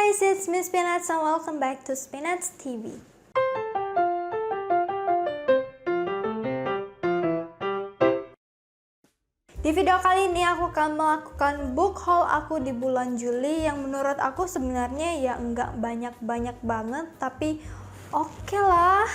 guys, it's Miss Peanuts and welcome back to Peanuts TV. Di video kali ini aku akan melakukan book haul aku di bulan Juli yang menurut aku sebenarnya ya nggak banyak-banyak banget, tapi oke lah.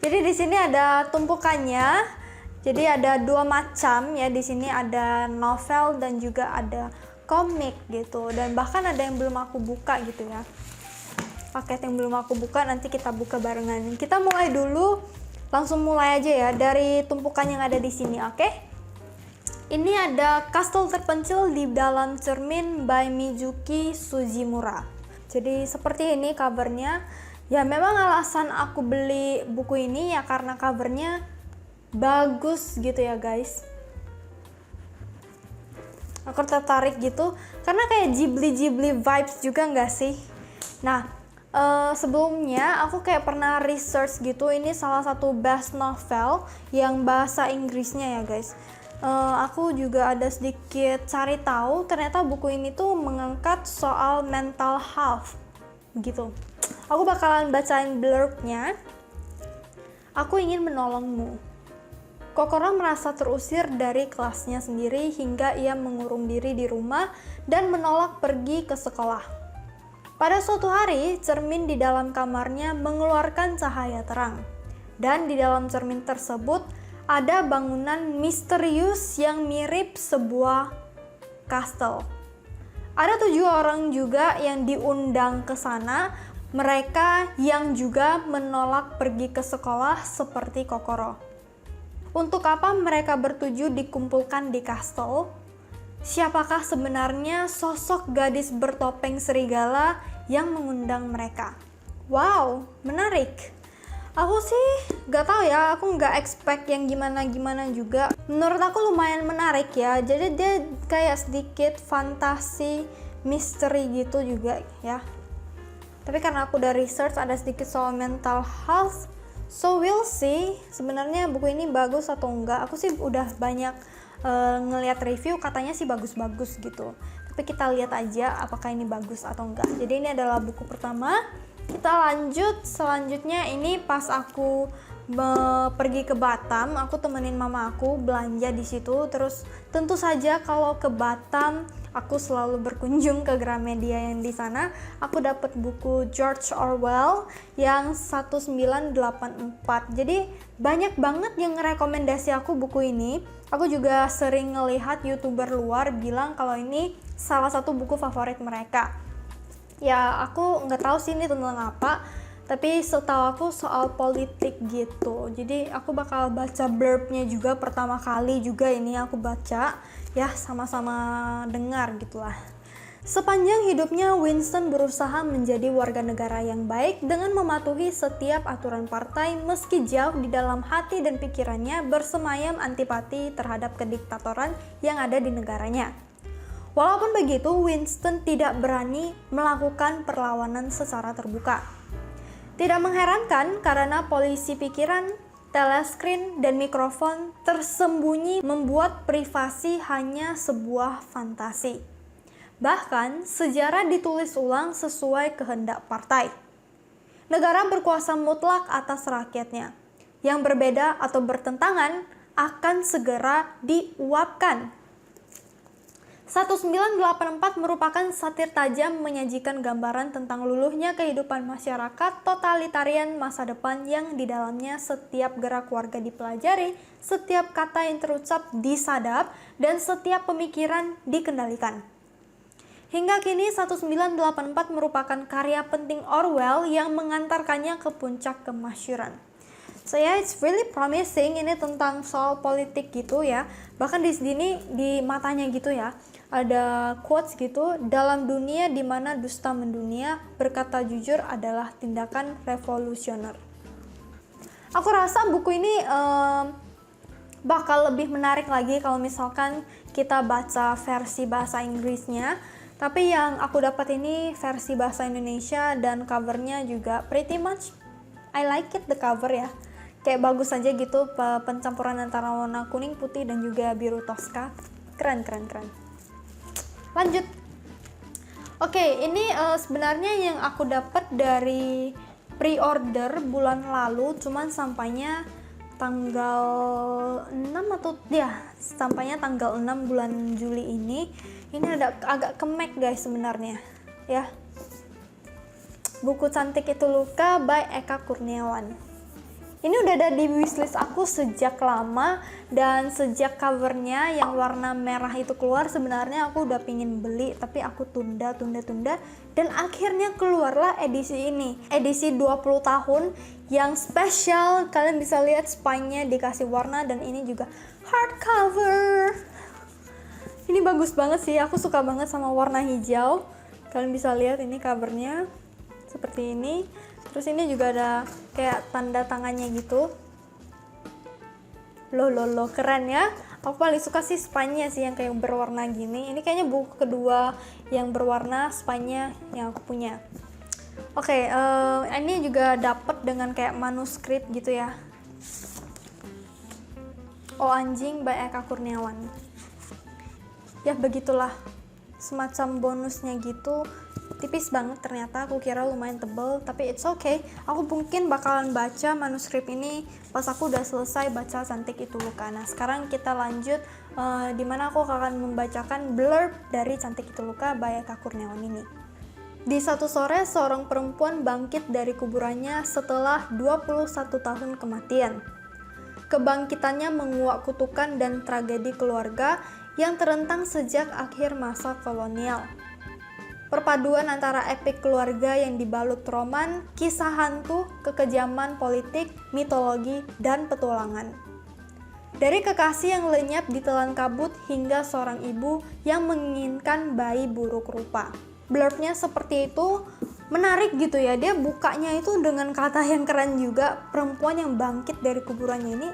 Jadi di sini ada tumpukannya. Jadi ada dua macam ya, di sini ada novel dan juga ada komik gitu, dan bahkan ada yang belum aku buka gitu ya, paket yang belum aku buka, nanti kita buka barengan. Kita mulai dulu, langsung mulai aja ya dari tumpukan yang ada di sini, oke? Ini ada Kastel Terpencil di Dalam Cermin by Mizuki Suzimura. Jadi seperti ini covernya. Ya memang alasan aku beli buku ini ya karena covernya bagus gitu ya guys. Aku tertarik gitu karena kayak Ghibli vibes juga nggak sih. Nah, sebelumnya aku kayak pernah research gitu, ini salah satu best novel yang bahasa Inggrisnya ya guys. Aku juga ada sedikit cari tahu, ternyata buku ini tuh mengangkat soal mental health gitu. Aku bakalan bacain blurbnya. Aku ingin menolongmu. Kokoro merasa terusir dari kelasnya sendiri hingga ia mengurung diri di rumah dan menolak pergi ke sekolah. Pada suatu hari, cermin di dalam kamarnya mengeluarkan cahaya terang. Dan di dalam cermin tersebut ada bangunan misterius yang mirip sebuah kastel. Ada 7 orang juga yang diundang ke sana, mereka yang juga menolak pergi ke sekolah seperti Kokoro. Untuk apa mereka bertujuh dikumpulkan di kastel? Siapakah sebenarnya sosok gadis bertopeng serigala yang mengundang mereka? Wow, menarik. Aku sih gak tahu ya, aku gak expect yang gimana-gimana juga. Menurut aku lumayan menarik ya, jadi dia kayak sedikit fantasi, misteri gitu juga ya. Tapi karena aku udah research ada sedikit soal mental health, so we'll see sebenarnya buku ini bagus atau enggak. Aku sih udah banyak ngelihat review, katanya sih bagus-bagus gitu. Tapi kita lihat aja apakah ini bagus atau enggak. Jadi ini adalah buku pertama. Kita lanjut, selanjutnya ini pas aku pergi ke Batam, aku temenin mama aku belanja di situ. Terus tentu saja kalau ke Batam aku selalu berkunjung ke Gramedia yang di sana. Aku dapat buku George Orwell yang 1984. Jadi banyak banget yang ngerekomendasi aku buku ini. Aku juga sering ngelihat YouTuber luar bilang kalau ini salah satu buku favorit mereka. Ya aku nggak tahu sih ini tentang apa, tapi setahu aku soal politik gitu. Jadi aku bakal baca blurbnya juga pertama kali juga ini aku baca. Ya sama-sama dengar gitulah. Sepanjang hidupnya Winston berusaha menjadi warga negara yang baik dengan mematuhi setiap aturan partai meski jauh di dalam hati dan pikirannya bersemayam antipati terhadap kediktatoran yang ada di negaranya. Walaupun begitu, Winston tidak berani melakukan perlawanan secara terbuka. Tidak mengherankan karena polisi pikiran, teleskrin, dan mikrofon tersembunyi membuat privasi hanya sebuah fantasi. Bahkan, sejarah ditulis ulang sesuai kehendak partai. Negara berkuasa mutlak atas rakyatnya. Yang berbeda atau bertentangan akan segera diuapkan. 1984 merupakan satir tajam menyajikan gambaran tentang luluhnya kehidupan masyarakat totalitarian masa depan yang di dalamnya setiap gerak warga dipelajari, setiap kata yang terucap disadap, dan setiap pemikiran dikendalikan. Hingga kini 1984 merupakan karya penting Orwell yang mengantarkannya ke puncak kemasyhuran. So yeah, it's really promising. Ini tentang soal politik gitu ya. Bahkan di sini di matanya gitu ya, ada quotes gitu, dalam dunia di mana dusta mendunia, berkata jujur adalah tindakan revolusioner. Aku rasa buku ini bakal lebih menarik lagi kalau misalkan kita baca versi bahasa Inggrisnya. Tapi yang aku dapat ini versi bahasa Indonesia dan covernya juga pretty much I like it, the cover ya. Kayak bagus aja gitu, pencampuran antara warna kuning, putih, dan juga biru Tosca. Keren. Lanjut. Oke, ini sebenarnya yang aku dapat dari pre-order bulan lalu, cuman sampainya tanggal 6 atau ya, sampainya tanggal 6 bulan Juli ini. Ini ada agak kemek guys sebenarnya, ya. Buku Cantik Itu Luka by Eka Kurniawan. Ini udah ada di wishlist aku sejak lama, dan sejak covernya yang warna merah itu keluar sebenarnya aku udah pingin beli, tapi aku tunda, dan akhirnya keluarlah edisi ini, edisi 20 tahun yang spesial. Kalian bisa lihat spine-nya dikasih warna, dan ini juga hardcover. Ini bagus banget sih, aku suka banget sama warna hijau. Kalian bisa lihat ini covernya seperti ini. Terus ini juga ada kayak tanda tangannya gitu. Loh, keren ya. Aku paling suka sih spine-nya sih yang kayak berwarna gini. Ini kayaknya buku kedua yang berwarna spine-nya yang aku punya. Oke, ini juga dapet dengan kayak manuskrip gitu ya. Oh Anjing by Eka Kurniawan. Ya begitulah, semacam bonusnya gitu. Tipis banget ternyata, aku kira lumayan tebel, tapi it's okay. Aku mungkin bakalan baca manuskrip ini pas aku udah selesai baca Cantik Itu Luka. Nah sekarang kita lanjut, dimana aku akan membacakan blurb dari Cantik Itu Luka by Eka Kurniawan ini. Di satu sore, seorang perempuan bangkit dari kuburannya setelah 21 tahun kematian. Kebangkitannya menguak kutukan dan tragedi keluarga yang terentang sejak akhir masa kolonial. Perpaduan antara epik keluarga yang dibalut roman, kisah hantu, kekejaman politik, mitologi, dan petualangan. Dari kekasih yang lenyap ditelan kabut hingga seorang ibu yang menginginkan bayi buruk rupa. Blurbnya seperti itu, menarik gitu ya. Dia bukanya itu dengan kata yang keren juga. Perempuan yang bangkit dari kuburannya ini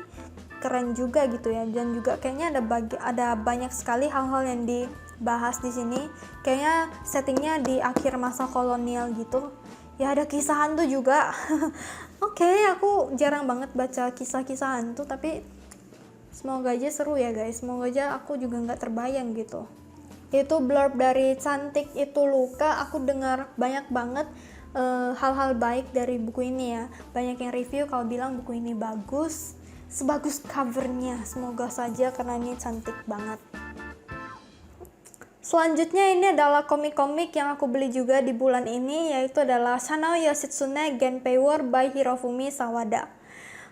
keren juga gitu ya. Dan juga kayaknya ada banyak sekali hal-hal yang dibahas di sini. Kayaknya settingnya di akhir masa kolonial gitu. Ya ada kisah hantu juga. Oke, aku jarang banget baca kisah-kisah hantu, tapi semoga aja seru ya guys. Semoga aja aku juga nggak terbayang gitu. Itu blurb dari Cantik Itu Luka. Aku dengar banyak banget hal-hal baik dari buku ini ya. Banyak yang review kalau bilang buku ini bagus, sebagus covernya. Semoga saja karena ini cantik banget. Selanjutnya ini adalah komik-komik yang aku beli juga di bulan ini, yaitu adalah Sanao Yoshitsune Genpei War by Hirofumi Sawada.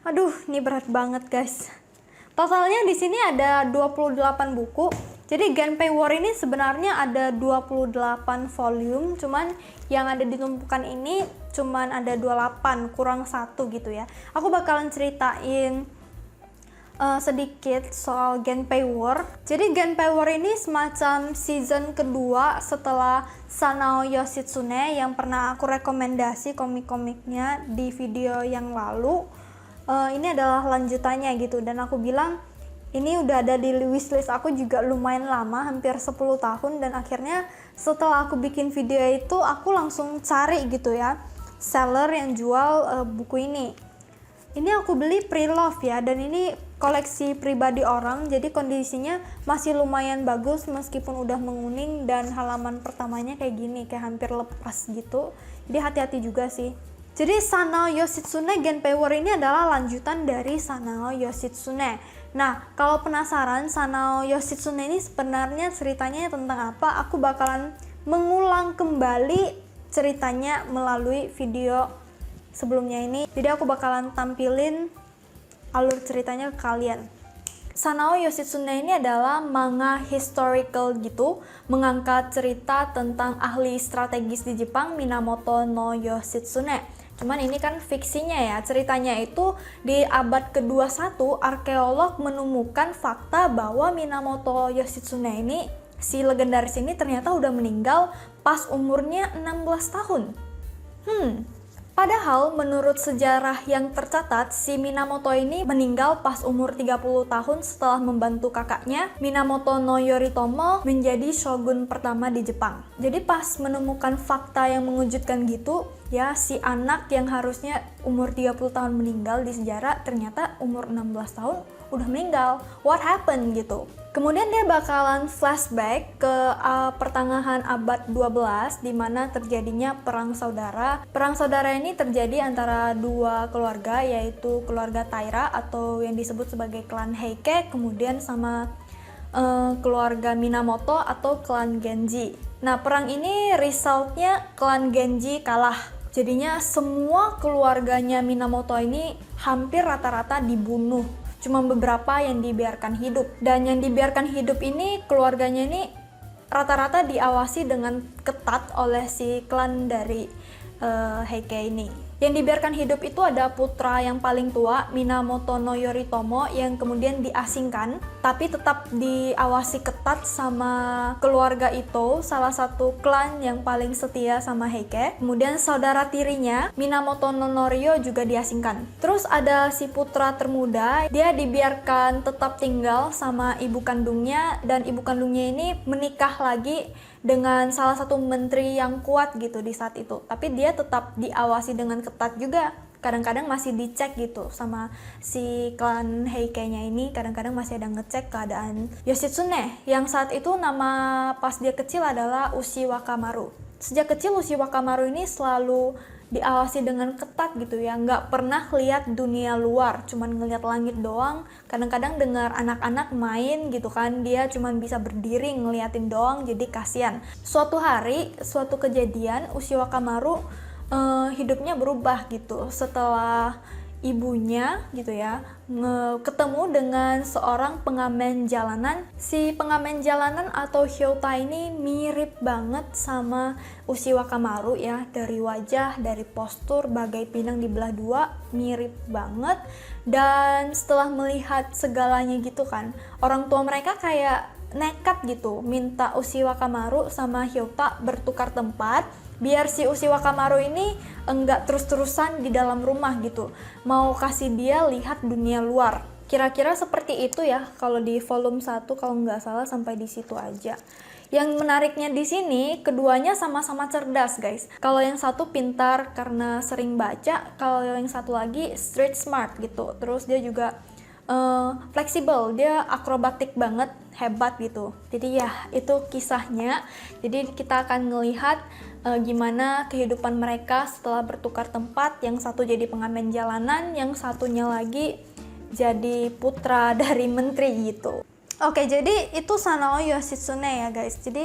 Aduh, ini berat banget guys. Totalnya di sini ada 28 buku. Jadi Genpei War ini sebenarnya ada 28 volume, cuman yang ada di tumpukan ini cuman ada 28, kurang 1 gitu ya. Aku bakalan ceritain sedikit soal Genpei War. Jadi Genpei War ini semacam season kedua setelah Sanao Yoshitsune yang pernah aku rekomendasi komik-komiknya di video yang lalu. Ini adalah lanjutannya gitu, dan aku bilang ini udah ada di wishlist aku juga lumayan lama, hampir 10 tahun, dan akhirnya setelah aku bikin video itu aku langsung cari gitu ya seller yang jual buku ini. Ini aku beli pre-love ya, dan ini koleksi pribadi orang, jadi kondisinya masih lumayan bagus meskipun udah menguning, dan halaman pertamanya kayak gini, kayak hampir lepas gitu. Jadi hati-hati juga sih. Jadi Sanao Yoshitsune Genpei War ini adalah lanjutan dari Sanao Yoshitsune. Nah, kalau penasaran Sanao Yoshitsune ini sebenarnya ceritanya tentang apa, aku bakalan mengulang kembali ceritanya melalui video sebelumnya ini. Jadi aku bakalan tampilin alur ceritanya ke kalian. Sanao Yoshitsune ini adalah manga historical gitu, mengangkat cerita tentang ahli strategis di Jepang Minamoto no Yoshitsune. Cuman ini kan fiksinya ya, ceritanya itu di abad ke-21 arkeolog menemukan fakta bahwa Minamoto Yoshitsune ini, si legendaris ini ternyata udah meninggal pas umurnya 16 tahun. Padahal menurut sejarah yang tercatat, si Minamoto ini meninggal pas umur 30 tahun setelah membantu kakaknya, Minamoto no Yoritomo, menjadi shogun pertama di Jepang. Jadi pas menemukan fakta yang mengejutkan gitu, Ya, si anak yang harusnya umur 30 tahun meninggal di sejarah ternyata umur 16 tahun udah meninggal. What happened gitu. Kemudian dia bakalan flashback ke pertengahan abad 12 di mana terjadinya perang saudara. Perang saudara ini terjadi antara dua keluarga, yaitu keluarga Taira atau yang disebut sebagai klan Heike, kemudian sama keluarga Minamoto atau klan Genji. Nah, perang ini resultnya klan Genji kalah. Jadinya semua keluarganya Minamoto ini hampir rata-rata dibunuh. Cuma beberapa yang dibiarkan hidup. Dan yang dibiarkan hidup ini, keluarganya ini rata-rata diawasi dengan ketat oleh si klan dari Heike ini. Yang dibiarkan hidup itu ada putra yang paling tua, Minamoto no Yoritomo, yang kemudian diasingkan, tapi tetap diawasi ketat sama keluarga Ito, salah satu klan yang paling setia sama Heike. Kemudian saudara tirinya, Minamoto no Norio, juga diasingkan. Terus ada si putra termuda, dia dibiarkan tetap tinggal sama ibu kandungnya, dan ibu kandungnya ini menikah lagi dengan salah satu menteri yang kuat gitu di saat itu. Tapi dia tetap diawasi dengan ketat juga. Kadang-kadang masih dicek gitu sama si klan Heike-nya ini. Kadang-kadang masih ada ngecek keadaan Yoshitsune, yang saat itu nama pas dia kecil adalah Ushi Wakamaru. Sejak kecil Ushi Wakamaru ini selalu diawasi dengan ketat gitu ya, nggak pernah lihat dunia luar, cuman ngelihat langit doang. Kadang-kadang dengar anak-anak main gitu kan, dia cuman bisa berdiri ngeliatin doang, jadi kasihan. Suatu hari, suatu kejadian, Ushi Wakamaru hidupnya berubah gitu setelah ibunya gitu ya ketemu dengan seorang pengamen jalanan. Si pengamen jalanan atau Hyota ini mirip banget sama Ushi Wakamaru ya, dari wajah, dari postur, bagai pinang dibelah dua, mirip banget. Dan setelah melihat segalanya gitu kan, orang tua mereka kayak nekat gitu minta Ushi Wakamaru sama Hyota bertukar tempat biar si Ushi Wakamaru ini enggak terus-terusan di dalam rumah gitu, mau kasih dia lihat dunia luar. Kira-kira seperti itu ya kalau di volume 1, kalau nggak salah sampai di situ aja. Yang menariknya di sini, keduanya sama-sama cerdas guys. Kalau yang satu pintar karena sering baca, kalau yang satu lagi street smart gitu. Terus dia juga fleksibel, dia akrobatik banget, hebat gitu. Jadi ya itu kisahnya. Jadi kita akan ngelihat gimana kehidupan mereka setelah bertukar tempat. Yang satu jadi pengamen jalanan, yang satunya lagi jadi putra dari menteri gitu. Oke, jadi itu Sanao Yoshitsune ya guys. Jadi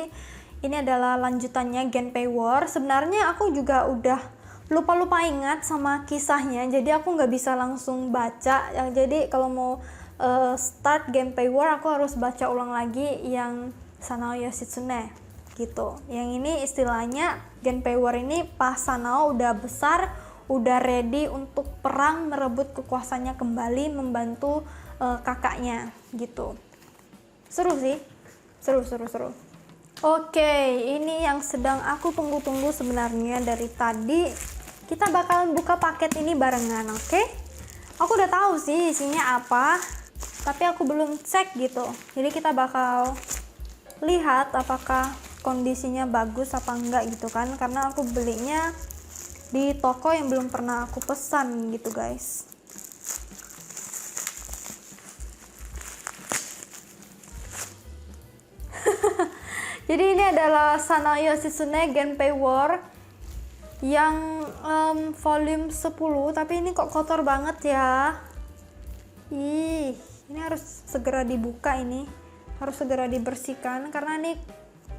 ini adalah lanjutannya Genpei War. Sebenarnya aku juga udah lupa-lupa ingat sama kisahnya, jadi aku nggak bisa langsung baca. Jadi kalau mau start Genpei War, aku harus baca ulang lagi yang Sanao Yoshitsune gitu. Yang ini istilahnya Genpei War ini pas Sanao udah besar, udah ready untuk perang merebut kekuasaannya kembali, membantu kakaknya gitu. Seru sih, seru. Oke, ini yang sedang aku tunggu-tunggu sebenarnya dari tadi. Kita bakalan buka paket ini barengan, oke? Aku udah tahu sih isinya apa, tapi aku belum cek gitu. Jadi kita bakal lihat apakah kondisinya bagus apa enggak gitu kan, karena aku belinya di toko yang belum pernah aku pesan gitu guys. Jadi ini adalah Sanao Yoshitsune Genpei War yang volume 10, tapi ini kok kotor banget ya. Ih, ini harus segera dibuka, ini harus segera dibersihkan karena ini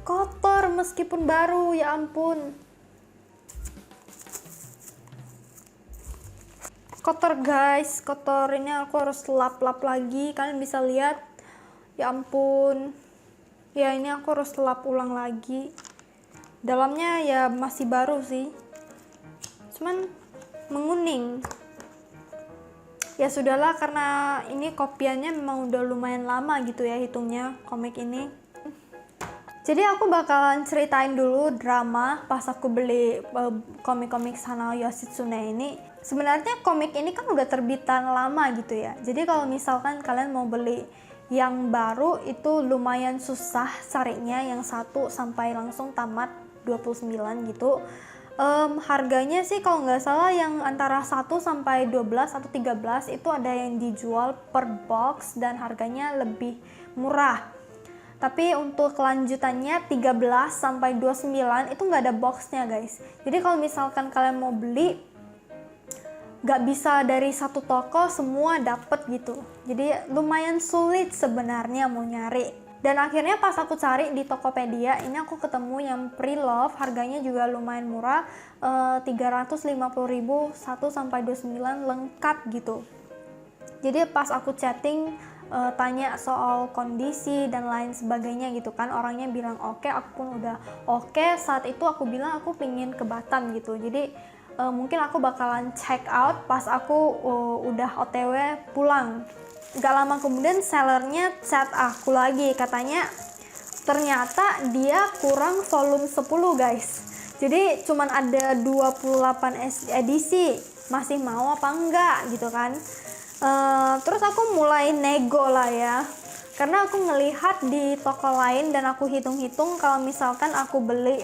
kotor meskipun baru, ya ampun. Kotor guys, kotor. Ini aku harus lap-lap lagi, kalian bisa lihat. Ya ampun. Ya ini aku harus lap ulang lagi. Dalamnya ya masih baru sih, cuman menguning. Ya sudahlah, karena ini kopiannya memang udah lumayan lama gitu ya hitungnya komik ini. Jadi aku bakalan ceritain dulu drama pas aku beli komik-komik Sanao Yoshitsune ini. Sebenarnya komik ini kan udah terbitan lama gitu ya. Jadi kalau misalkan kalian mau beli yang baru itu lumayan susah carinya, yang satu sampai langsung tamat 29 gitu. Harganya sih kalau nggak salah yang antara 1 sampai 12 atau 13 itu ada yang dijual per box dan harganya lebih murah. Tapi untuk kelanjutannya 13 sampai 29 itu nggak ada boxnya guys. Jadi kalau misalkan kalian mau beli, nggak bisa dari satu toko semua dapet gitu. Jadi lumayan sulit sebenarnya mau nyari. Dan akhirnya pas aku cari di Tokopedia, ini aku ketemu yang pre-love, harganya juga lumayan murah, 350.000 1 sampai 29 lengkap gitu. Jadi pas aku chatting tanya soal kondisi dan lain sebagainya gitu kan, orangnya bilang oke, aku pun udah oke. Saat itu aku bilang aku pingin ke Batam gitu. Jadi mungkin aku bakalan check out pas aku udah OTW pulang. Gak lama kemudian sellernya chat aku lagi, katanya ternyata dia kurang volume 10 guys. Jadi cuman ada 28 edisi, masih mau apa enggak gitu kan. Terus aku mulai nego lah ya, karena aku ngelihat di toko lain dan aku hitung-hitung kalau misalkan aku beli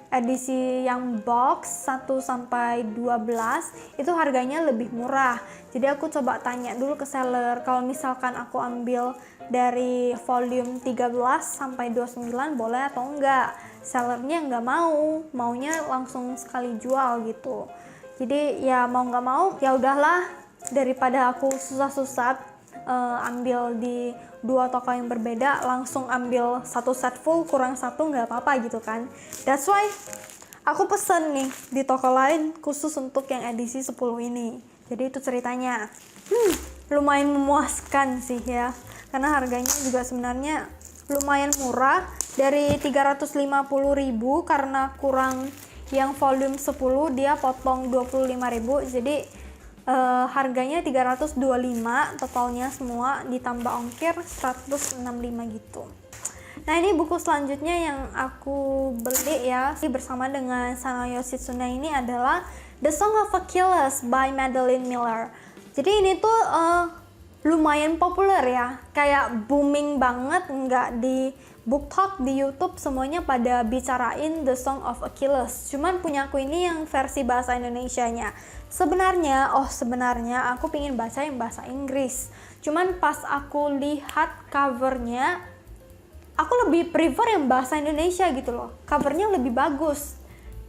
edisi yang box 1 sampai 12 itu harganya lebih murah. Jadi aku coba tanya dulu ke seller, kalau misalkan aku ambil dari volume 13 sampai 29 boleh atau enggak. Sellernya nggak mau, maunya langsung sekali jual gitu. Jadi ya mau nggak mau ya udahlah, daripada aku susah-susah ambil di dua toko yang berbeda, langsung ambil satu set full kurang satu nggak apa-apa gitu kan. That's why aku pesen nih di toko lain khusus untuk yang edisi 10 ini. Jadi itu ceritanya. Lumayan memuaskan sih ya, karena harganya juga sebenarnya lumayan murah, dari 350.000 karena kurang yang volume 10 dia potong 25.000, jadi harganya 325 totalnya semua ditambah ongkir 165 gitu. Nah ini buku selanjutnya yang aku beli ya bersama dengan Sanyo Shitsune ini adalah The Song of Achilles by Madeline Miller. Jadi ini tuh lumayan populer ya, kayak booming banget, nggak di BookTok, di YouTube semuanya pada bicarain The Song of Achilles. Cuman punya aku ini yang versi bahasa Indonesianya. Sebenarnya aku pingin baca yang bahasa Inggris. Cuman pas aku lihat covernya, aku lebih prefer yang bahasa Indonesia gitu loh. Covernya lebih bagus.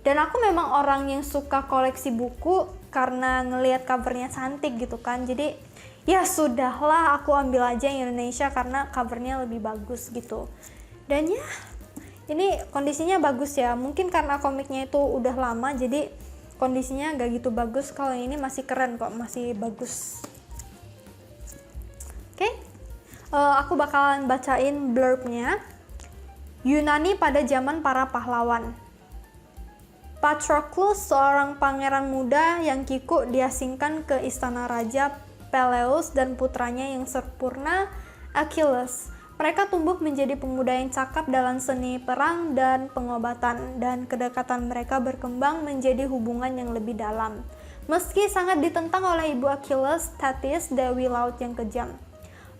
Dan aku memang orang yang suka koleksi buku karena ngelihat covernya cantik gitu kan. Jadi ya sudahlah, aku ambil aja yang Indonesia karena covernya lebih bagus gitu. Dan ya ini kondisinya bagus ya. Mungkin karena komiknya itu udah lama jadi kondisinya gak gitu bagus. Kalau ini masih keren kok, masih bagus. Oke. Aku bakalan bacain blurbnya. Yunani pada zaman para pahlawan. Patroclus, seorang pangeran muda yang kikuk, diasingkan ke istana raja Peleus dan putranya yang sempurna, Achilles. Mereka tumbuh menjadi pemuda yang cakap dalam seni perang dan pengobatan, dan kedekatan mereka berkembang menjadi hubungan yang lebih dalam. Meski sangat ditentang oleh ibu Achilles, Thetis, dewi laut yang kejam.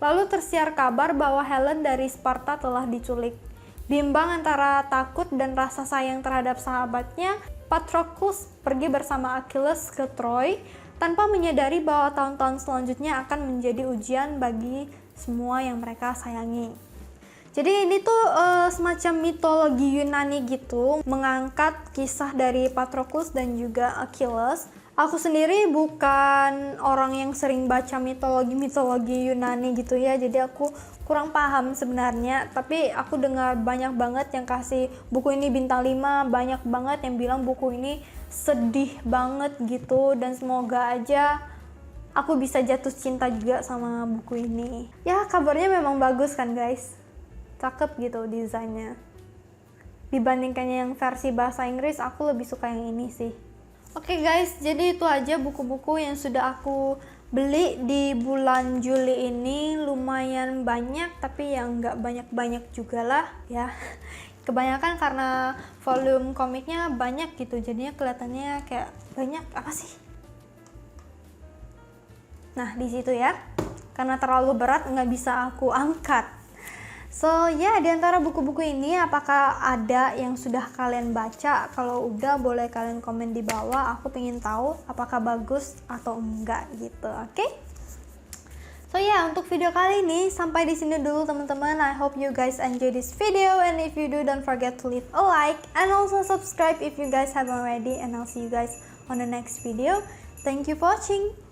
Lalu tersiar kabar bahwa Helen dari Sparta telah diculik. Bimbang antara takut dan rasa sayang terhadap sahabatnya, Patroclus pergi bersama Achilles ke Troy, tanpa menyadari bahwa tahun-tahun selanjutnya akan menjadi ujian bagi semua yang mereka sayangi. Jadi ini tuh semacam mitologi Yunani gitu, mengangkat kisah dari Patroclus dan juga Achilles. Aku sendiri bukan orang yang sering baca mitologi Yunani gitu ya, jadi aku kurang paham sebenarnya. Tapi aku dengar banyak banget yang kasih buku ini bintang 5, banyak banget yang bilang buku ini sedih banget gitu, dan semoga aja aku bisa jatuh cinta juga sama buku ini. Ya kabarnya memang bagus kan guys, cakep gitu desainnya. Dibandingkan yang versi bahasa Inggris, aku lebih suka yang ini sih. Oke guys, jadi itu aja buku-buku yang sudah aku beli di bulan Juli ini. Lumayan banyak, tapi yang nggak banyak-banyak juga lah ya. Kebanyakan karena volume komiknya banyak gitu, jadinya kelihatannya kayak banyak apa sih. Nah di situ ya, karena terlalu berat nggak bisa aku angkat. So ya, di antara buku-buku ini apakah ada yang sudah kalian baca? Kalau udah, boleh kalian komen di bawah. Aku pengen tahu apakah bagus atau enggak gitu. Oke? So ya, untuk video kali ini sampai di sini dulu teman-teman. I hope you guys enjoy this video, and if you do, don't forget to leave a like and also subscribe if you guys haven't already, and I'll see you guys on the next video. Thank you for watching.